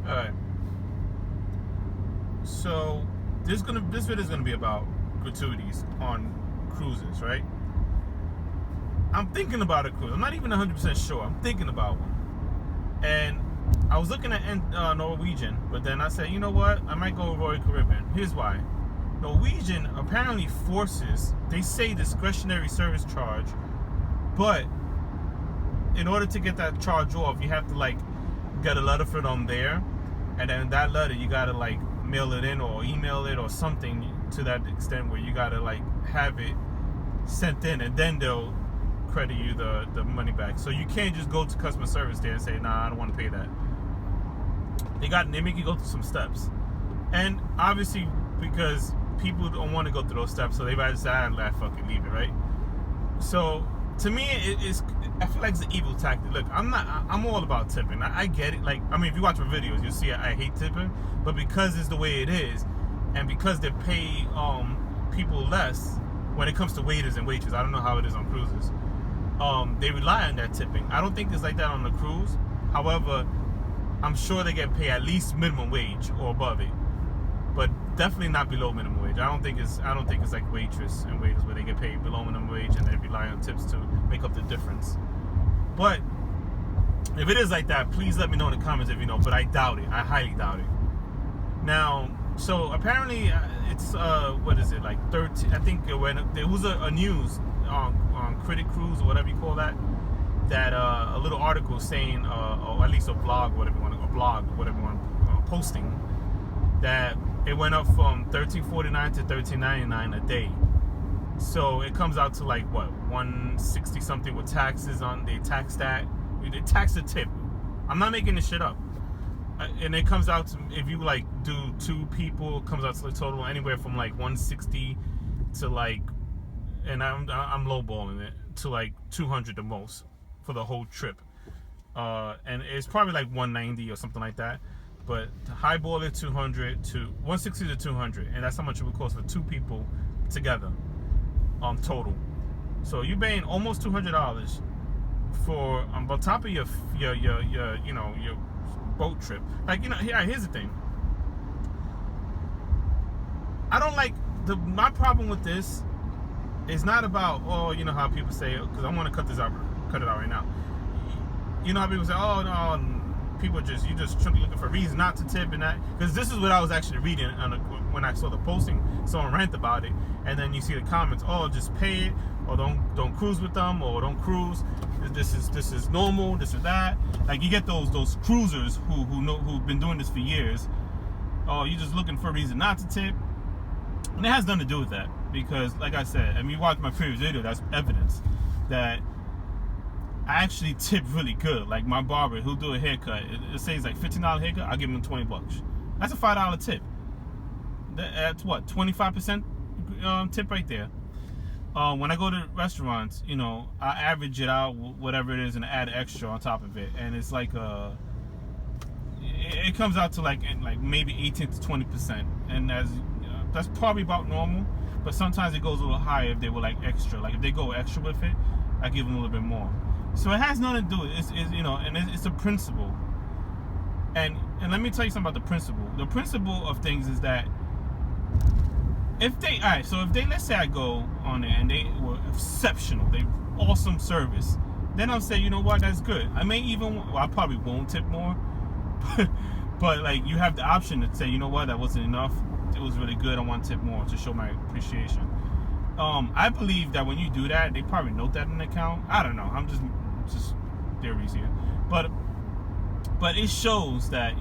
All right. So this video is gonna be about gratuities on cruises, right? I'm thinking about a cruise. I'm not even 100% sure. I'm thinking about one, and I was looking at Norwegian, but then I said, you know what? I might go with Royal Caribbean. Here's why. Norwegian apparently forces, they say discretionary service charge, but in order to get that charge off, you have to like get a letter for them there, and then that letter you gotta like mail it in or email it or something to that extent where you gotta like have it sent in, and then they'll credit you the money back. So you can't just go to customer service there and say, nah, I don't want to pay that. They make you go through some steps, and obviously because people don't want to go through those steps, so they rather say, fucking leave it, right? So to me, I feel like it's an evil tactic. Look, I'm all about tipping. I get it. Like, I mean, if you watch my videos, you'll see I hate tipping, but because it's the way it is, and because they pay people less when it comes to waiters and waitresses, I don't know how it is on cruises. They rely on that tipping. I don't think it's like that on the cruise. However, I'm sure they get paid at least minimum wage or above it, but definitely not below minimum wage. I don't think it's like waitress and waiters where they get paid below minimum wage and they rely on tips to make up the difference. But if it is like that, please let me know in the comments if you know. But I doubt it. I highly doubt it. Now, so apparently it's what is it, like 13? I think there was a news on Critic Cruise or whatever you call that a little article saying, or at least a blog, whatever you want, posting that it went up from $13.49 to $13.99 a day. So it comes out to like what, $160 something with taxes on. They tax that. They tax the tip. I'm not making this shit up. And it comes out to, if you like do 2 people, it comes out to the total anywhere from like 160 to like, and I'm lowballing it, to like 200 the most for the whole trip. And it's probably like 190 or something like that. But to highball it 200 to 160 to 200, and that's how much it would cost for 2 people together, total. So you're paying almost $200 for on top of your boat trip. Like, here's the thing. I don't like my problem with this is not about, how people say, because I want to cut it out right now. You know how people say, oh no, people you just looking for a reason not to tip, and that, because this is what I was actually reading when I saw the posting. Someone rant about it, and then you see the comments, oh, just pay it, or don't cruise with them, or don't cruise. This is normal. This is that. Like, you get those cruisers who've been doing this for years. Oh, you're just looking for a reason not to tip, and it has nothing to do with that. Because, like I said, you watch my previous video, that's evidence that I actually tip really good. Like my barber, he'll do a haircut. It says like $15 haircut, I'll give him $20. That's a $5 tip. That's what, 25% tip right there. When I go to restaurants, I average it out, whatever it is, and add extra on top of it, and it's like it comes out to like maybe 18 to 20%, and that's probably about normal. But sometimes it goes a little higher if they were like extra. Like if they go extra with it, I give them a little bit more. So it has nothing to do with it. It's a principle. And let me tell you something about the principle. The principle of things is that if they, let's say I go on there and they were exceptional, they awesome service, then I'll say, you know what, that's good. I probably won't tip more, but like you have the option to say, you know what, that wasn't enough. It was really good. I want to tip more to show my appreciation. I believe that when you do that, they probably note that in the account. I don't know. I'm just theories here, but it shows that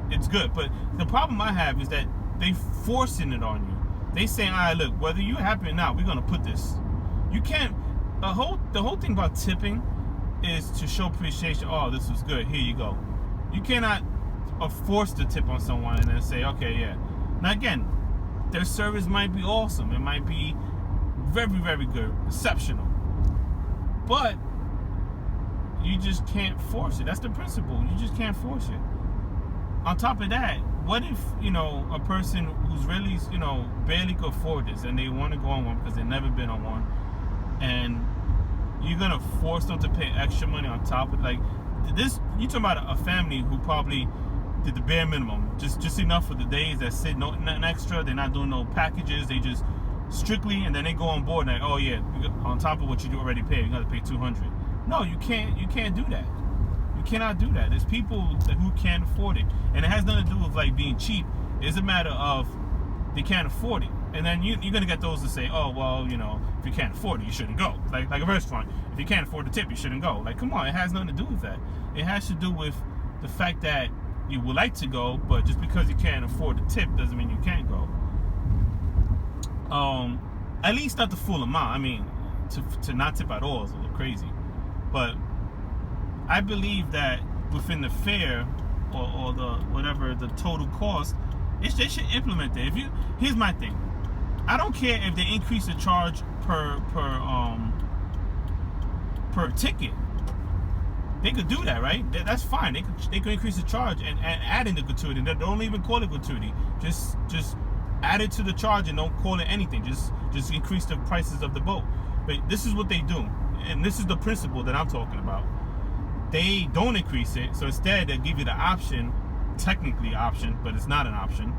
it's good. But the problem I have is that they forcing it on you. They saying, all right, look, whether you're happy or not, we're gonna put this. You can't. The whole thing about tipping is to show appreciation. Oh, this was good. Here you go. You cannot force the tip on someone and then say, okay, yeah. Now again, their service might be awesome. It might be very, very good, exceptional. But you just can't force it. That's the principle. You just can't force it. On top of that, what if, a person who's really, barely could afford this and they want to go on one because they've never been on one, and you're going to force them to pay extra money on top of it? Like, this, you talking about a family who probably did the bare minimum, just enough for the days that sit, nothing extra. They're not doing no packages. They just strictly, and then they go on board and like, oh yeah, on top of what you already paid, you got to pay $200. No, you can't do that. You cannot do that. There's people who can't afford it, and it has nothing to do with like being cheap. It's a matter of they can't afford it, and then you're gonna get those to say, oh well, you know, if you can't afford it, you shouldn't go. Like a restaurant, if you can't afford the tip, you shouldn't go. Like, come on, it has nothing to do with that. It has to do with the fact that you would like to go, but just because you can't afford the tip doesn't mean you can't go. At least not the full amount. I mean, to not tip at all is a little crazy. But I believe that within the fare or the whatever the total cost, they should implement that. Here's my thing. I don't care if they increase the charge per ticket. They could do that, right? That's fine. They could increase the charge and add in the gratuity. They don't even call it gratuity. Just add it to the charge and don't call it anything. Just increase the prices of the boat. But this is what they do, and this is the principle that I'm talking about. They don't increase it, so instead they give you the option, technically option, but it's not an option.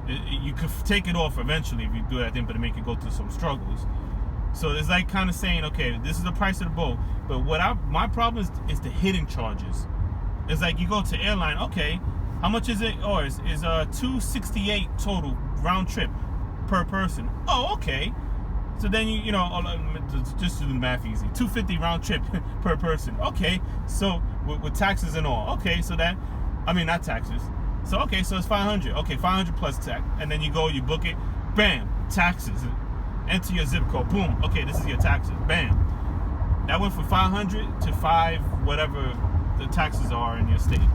You could take it off eventually if you do that thing, but it make you go through some struggles. So it's like kind of saying, okay, this is the price of the boat, but my problem is the hidden charges. It's like you go to airline, okay, how much is it? Oh, it's $268 total round trip per person. Oh, okay. So then you know, just to do the math easy, $250 round trip per person. Okay, so with taxes and all. Okay, so that, I mean not taxes. So okay, so it's $500. Okay, $500 plus tax, and then you go, you book it, bam, taxes. Enter your zip code, boom. Okay, this is your taxes, bam. That went from $500 to $5, whatever the taxes are in your state.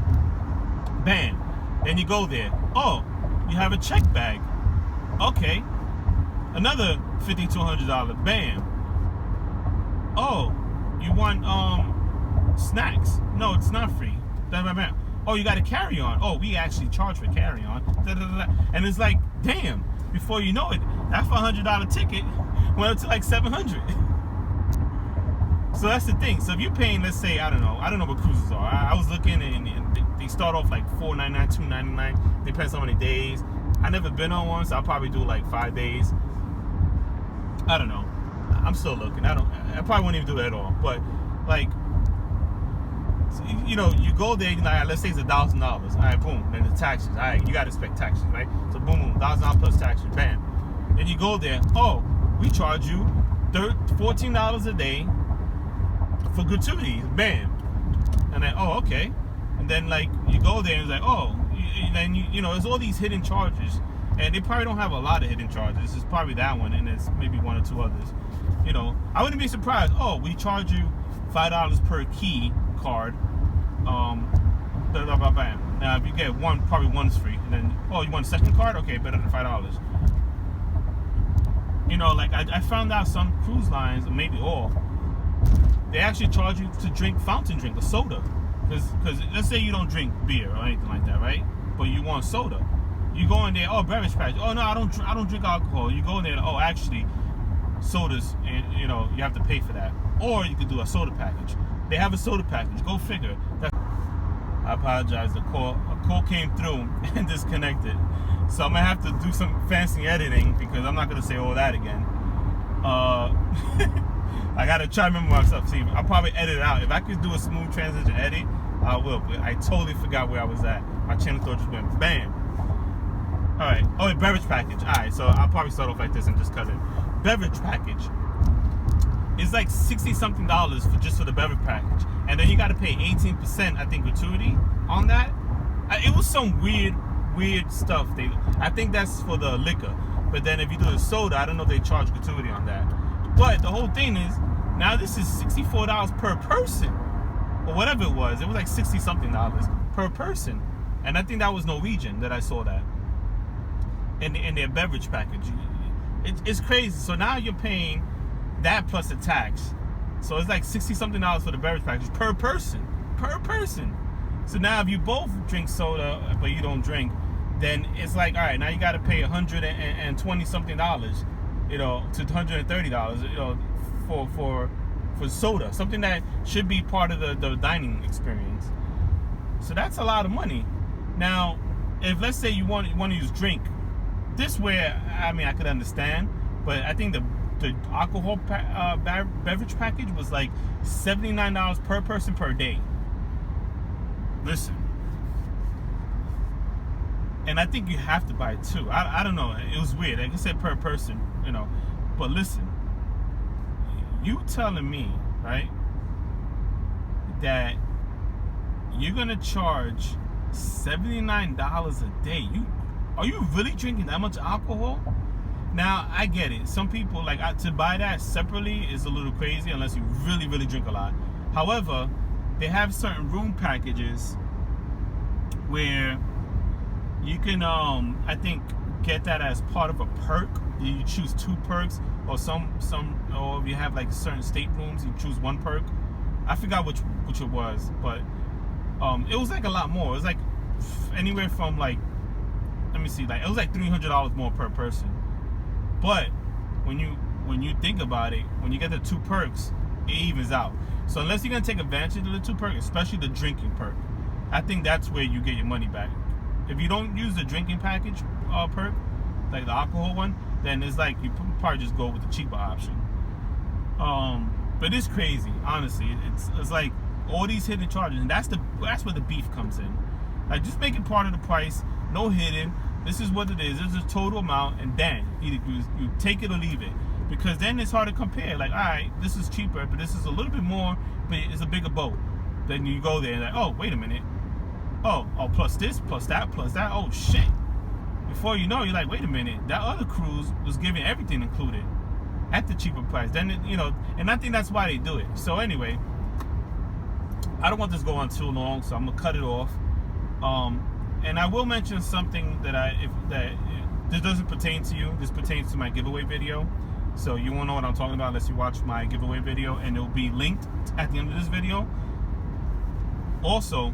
Bam. Then you go there. Oh, you have a check bag. Okay. Another $50 to $100. Bam. Oh, you want snacks? No, it's not free. Bam. Oh, you got a carry-on. Oh, we actually charge for carry-on. And it's like, damn. Before you know it, that $500 ticket went up to like $700. So that's the thing. So if you're paying, let's say, I don't know what cruises are. I was looking, and they start off like $4.99, $2.99. Depends on how many days. I never been on one, so I'll probably do like 5 days. I don't know. I'm still looking. I probably won't even do that at all. But like, you know, you go there, like, let's say it's $1,000. All right, boom. Then the taxes. All right, you got to expect taxes, right? So boom, $1,000 plus taxes. Bam. Then you go there. Oh, we charge you $14 a day for gratuities. Bam. And then, oh, okay. And then like you go there and it's like, oh, then you know, there's all these hidden charges, and they probably don't have a lot of hidden charges. It's probably that one, and it's maybe one or two others. You know, I wouldn't be surprised. Oh, we charge you $5 per key card. Now if you get one, probably one's free. And then, oh, you want a second card? Okay, better than $5. You know, like I found out some cruise lines, maybe all, they actually charge you to drink fountain drink, a soda. Because let's say you don't drink beer or anything like that, right? But you want soda. You go in there, oh, beverage package. Oh no, I don't drink alcohol. You go in there, oh, actually, sodas, and you know you have to pay for that. Or you could do a soda package. They have a soda package. Go figure. I apologize. A call came through and disconnected. So I'm gonna have to do some fancy editing because I'm not gonna say all that again. I gotta try to remember myself. See, I'll probably edit it out. If I could do a smooth transition edit, I will. But I totally forgot where I was at. My channel thought just went bam. All right. Oh, a beverage package. All right. So I'll probably start off like this and just cut it. Beverage package. It's like $60-something for just for the beverage package, and then you got to pay 18%, I think, gratuity on that. It was some weird stuff. I think that's for the liquor, but then if you do the soda, I don't know if they charge gratuity on that. But the whole thing is, now this is $64 per person, or whatever it was. It was like $60-something per person, and I think that was Norwegian that I saw that in their beverage package. It's crazy. So now you're paying that plus a tax, so it's like $60-something for the beverage package per person. So now if you both drink soda but you don't drink, then it's like, all right, now you got to pay $120-something, you know, to $130, you know, for for soda, something that should be part of the dining experience. So that's a lot of money. Now, if let's say you want to use drink, this way, I mean, I could understand, but I think the alcohol beverage package was like $79 per person per day. Listen, and I think you have to buy it too. I don't know. It was weird. Like I said, per person, you know. But listen, you telling me, right, that you're gonna charge $79 a day? Are you really drinking that much alcohol? Now, I get it. Some people, like, to buy that separately is a little crazy unless you really, really drink a lot. However, they have certain room packages where you can, I think, get that as part of a perk. You choose 2 perks, or or if you have like certain staterooms, you choose 1 perk. I forgot which it was, but it was like a lot more. It was like anywhere from like, let me see, like it was like $300 more per person. But when you think about it, when you get the 2 perks, it evens out. So unless you're gonna take advantage of the 2 perks, especially the drinking perk, I think that's where you get your money back. If you don't use the drinking package perk, like the alcohol one, then it's like you probably just go with the cheaper option. But it's crazy, honestly. It's like all these hidden charges, and that's where the beef comes in. Like, just make it part of the price, no hidden. This is what it is. This is the total amount, and then either you take it or leave it, because then it's hard to compare. Like, all right, this is cheaper, but this is a little bit more, but it's a bigger boat. Then you go there and like, oh, wait a minute. Oh, plus this, plus that, plus that. Oh, shit. Before you know, you're like, wait a minute. That other cruise was giving everything included at the cheaper price. Then, and I think that's why they do it. So anyway, I don't want this to go on too long, so I'm going to cut it off. And I will mention something that this doesn't pertain to you. This pertains to my giveaway video. So you won't know what I'm talking about unless you watch my giveaway video, and it'll be linked at the end of this video. Also,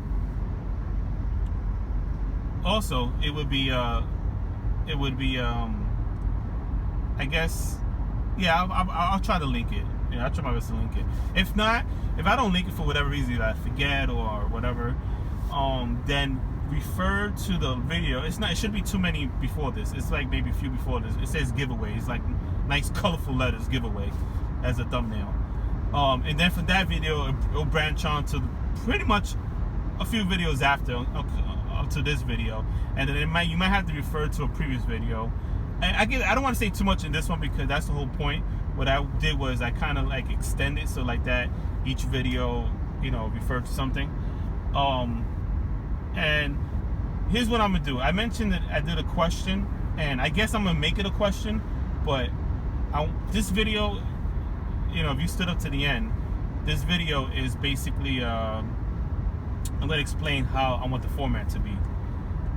it would be I guess, yeah, I'll try to link it. Yeah, I'll try my best to link it. If not, if I don't link it for whatever reason, that I forget or whatever, then refer to the video. It shouldn't be too many before this. It's like maybe a few before this. It says giveaway. It's like nice colorful letters, giveaway, as a thumbnail. And then from that video, it'll branch on to pretty much a few videos after, up to this video, and then you might have to refer to a previous video. And I don't want to say too much in this one, because that's the whole point. What I did was I kind of like extended, so like that each video, referred to something. And here's what I'm gonna do. I mentioned that I did a question, and I guess I'm gonna make it a question, but this video, if you stood up to the end, this video is basically I'm gonna explain how I want the format to be.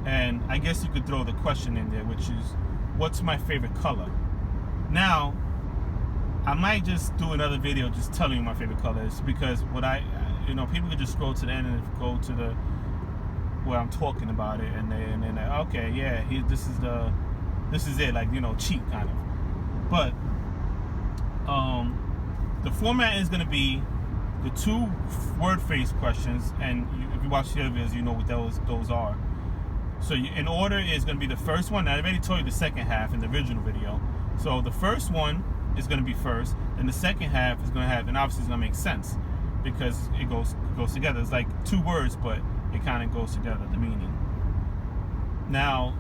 And I guess you could throw the question in there, which is, what's my favorite color? Now, I might just do another video just telling you my favorite color is, because people could just scroll to the end and go to the where I'm talking about it, and then okay, yeah, this is it, like, cheat kind of. But the format is gonna be the 2 word phrase questions, and if you watch the other videos, you know what those are. So in order is going to be the first one. I already told you the second half in the original video. So the first one is going to be first, and the second half is going to have, and obviously it's going to make sense because it goes together. It's like 2 words, but it kind of goes together, the meaning. Now,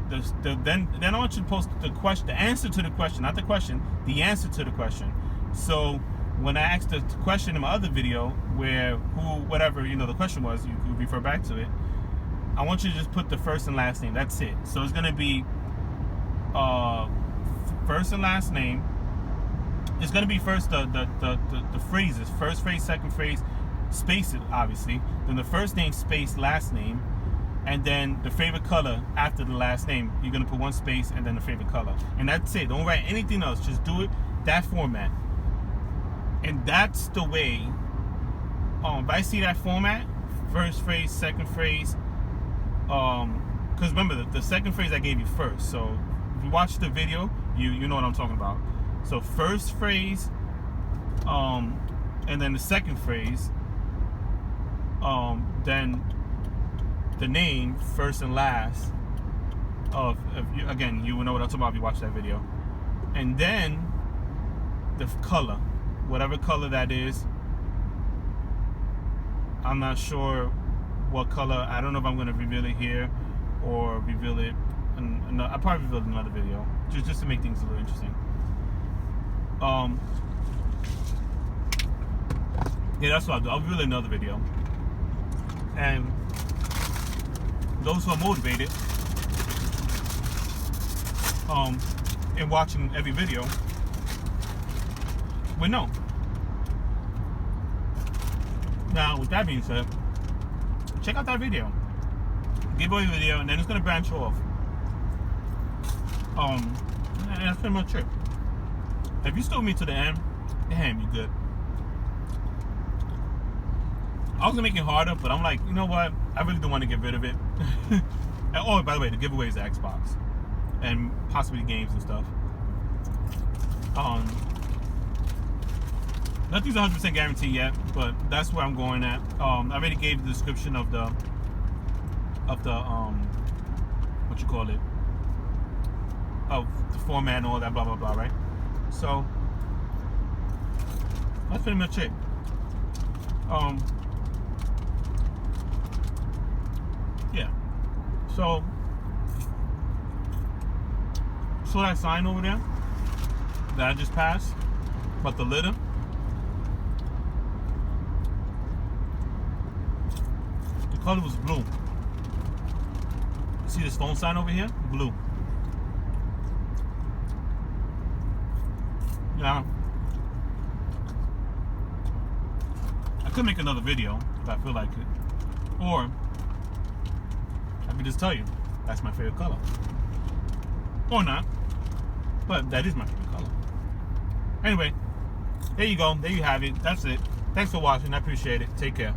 then I want you to post the answer to the question, not the question, the answer to the question. So when I asked the question in my other video, whatever the question was, you could refer back to it. I want you to just put the first and last name. That's it. So it's gonna be first and last name. It's gonna be first the phrases, first phrase, second phrase, space it obviously. Then the first name space last name, and then the favorite color after the last name. You're gonna put 1 space and then the favorite color, and that's it. Don't write anything else. Just do it that format. And that's the way, if I see that format, first phrase, second phrase, because remember, the second phrase I gave you first. So if you watch the video, you know what I'm talking about. So first phrase, And then the second phrase, then the name first and last of you, again, you will know what I'm talking about if you watch that video. And then the color, whatever color that is. I'm not sure what color. I don't know if I'm going to reveal it here or reveal it. I'll probably reveal it in another video, just to make things a little interesting. Yeah, that's what I'll do. I'll reveal it in another video. And those who are motivated in watching every video will know. Now, with that being said, check out that video, giveaway video, and then it's gonna branch off. And that's pretty much it. If you still with me to the end, damn, you good. I was gonna make it harder, but I'm like, you know what? I really do want to get rid of it. And, oh, by the way, the giveaway is the Xbox and possibly games and stuff. Nothing's 100% guaranteed yet, but that's where I'm going at. I already gave the description of the what you call it, of the format and all that, blah blah blah, right? So that's pretty much it. Yeah. So that sign over there that I just passed, but the litter. The color was blue. See this phone sign over here? Blue. Yeah. I could make another video if I feel like it. Or I could just tell you that's my favorite color. Or not. But that is my favorite color. Anyway, there you go. There you have it. That's it. Thanks for watching. I appreciate it. Take care.